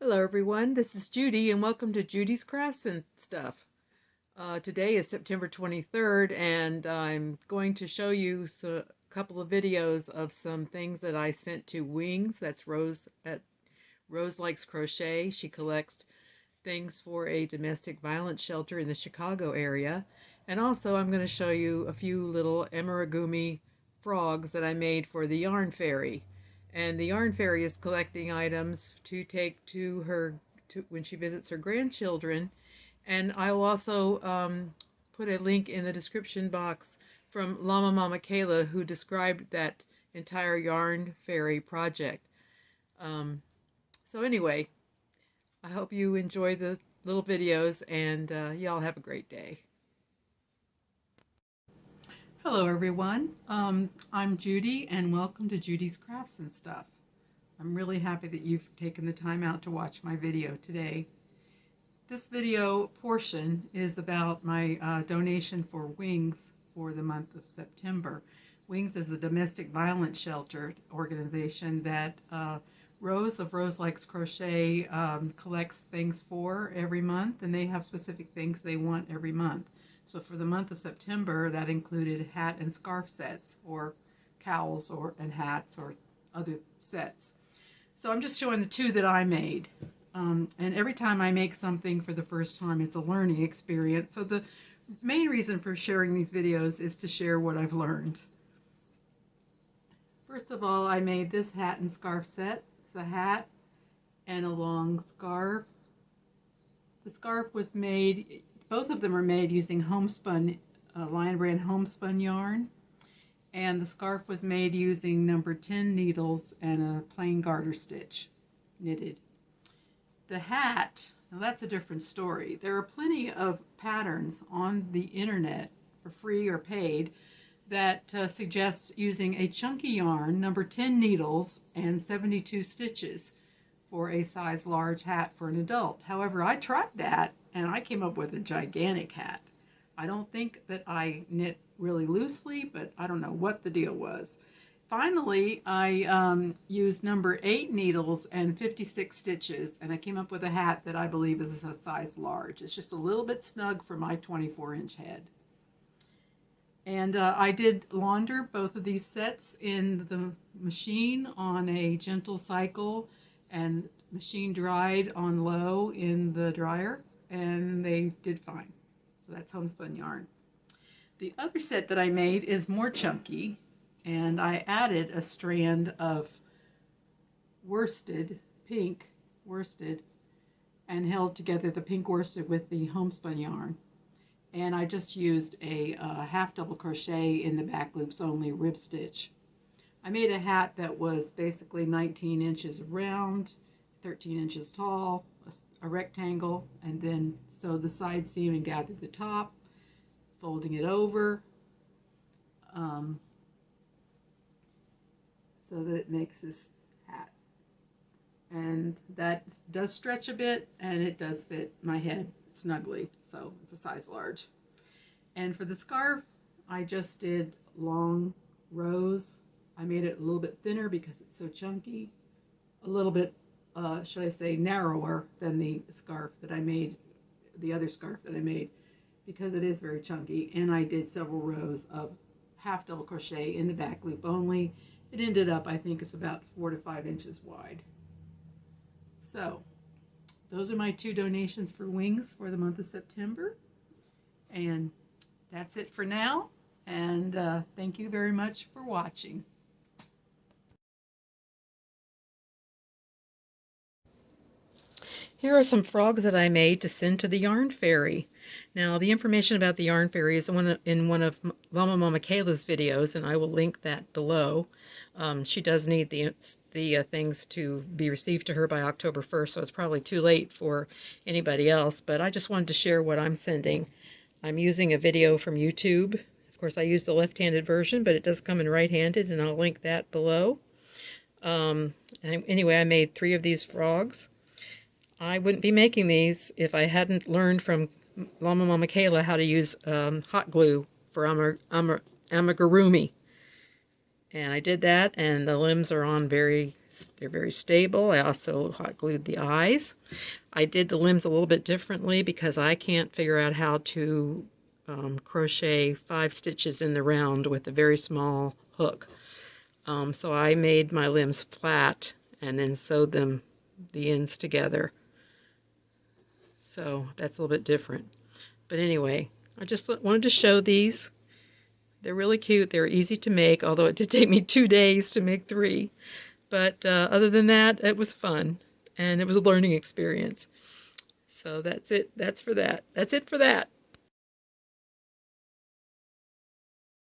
Hello everyone, this is Judy and welcome to Judy's Crafts and Stuff. Today is September 23rd and I'm going to show you a couple of videos of some things that I sent to Wings. That's Rose at Rose Likes Crochet. She collects things for a domestic violence shelter in the Chicago area. And also I'm going to show you a few little Amigurumi frogs that I made for the Yarn Fairy. And the Yarn Fairy is collecting items to take to her when she visits her grandchildren. And I will also put a link in the description box from Llama Mama Kayla, who described that entire Yarn Fairy project. So anyway, I hope you enjoy the little videos and y'all have a great day. Hello everyone, I'm Judy and welcome to Judy's Crafts and Stuff. I'm really happy that you've taken the time out to watch my video today. This video portion is about my donation for Wings for the month of September. Wings is a domestic violence shelter organization that Rose of Rose Likes Crochet collects things for every month, and they have specific things they want every month. So for the month of September, that included hat and scarf sets, or cowls and hats or other sets. So I'm just showing the two that I made. And every time I make something for the first time, it's a learning experience. So the main reason for sharing these videos is to share what I've learned. First of all, I made this hat and scarf set. It's a hat and a long scarf. The scarf was made, both of them are made using homespun, Lion Brand homespun yarn. And the scarf was made using number 10 needles and a plain garter stitch knitted. The hat, now that's a different story. There are plenty of patterns on the internet for free or paid that suggests using a chunky yarn, number 10 needles, and 72 stitches for a size large hat for an adult. However, I tried that and I came up with a gigantic hat. I don't think that I knit really loosely, but I don't know what the deal was. Finally, I used number 8 needles and 56 stitches, and I came up with a hat that I believe is a size large. It's just a little bit snug for my 24-inch head. And I did launder both of these sets in the machine on a gentle cycle and machine dried on low in the dryer, and they did fine. So that's homespun yarn. The other set that I made is more chunky, and I added a strand of worsted, pink worsted, and held together the pink worsted with the homespun yarn. And I just used a half double crochet in the back loops only rib stitch. I made a hat that was basically 19 inches round, 13 inches tall, a rectangle, and then sewed the side seam and gathered the top, folding it over so that it makes this hat. And that does stretch a bit, and it does fit my head snugly, so it's a size large. And for the scarf, I just did long rows. I made it a little bit thinner because it's so chunky, a little bit should I say narrower than the scarf that I made, the other scarf that I made, because it is very chunky. And I did several rows of half double crochet in the back loop only. It ended up, I think it's about 4 to 5 inches wide. So those are my two donations for Wings for the month of September. And that's it for now. And thank you very much for watching. Here are some frogs that I made to send to the Yarn Fairy. Now, the information about the Yarn Fairy is in one of Llama Mama Kayla's videos, and I will link that below. She does need the things to be received to her by October 1st, so it's probably too late for anybody else, but I just wanted to share what I'm sending. I'm using a video from YouTube. Of course, I use the left-handed version, but it does come in right-handed, and I'll link that below. Anyway, I made 3 of these frogs. I wouldn't be making these if I hadn't learned from Llama Mama Kayla how to use hot glue for amigurumi. And I did that, and the limbs are on very They're very stable. I also hot glued the eyes. I did the limbs a little bit differently because I can't figure out how to crochet 5 stitches in the round with a very small hook. So I made my limbs flat and then sewed the ends together. So that's a little bit different. But anyway, I just wanted to show these. They're really cute. They're easy to make, although it did take me 2 days to make 3. But other than that, it was fun, and it was a learning experience. So that's it. That's it for that.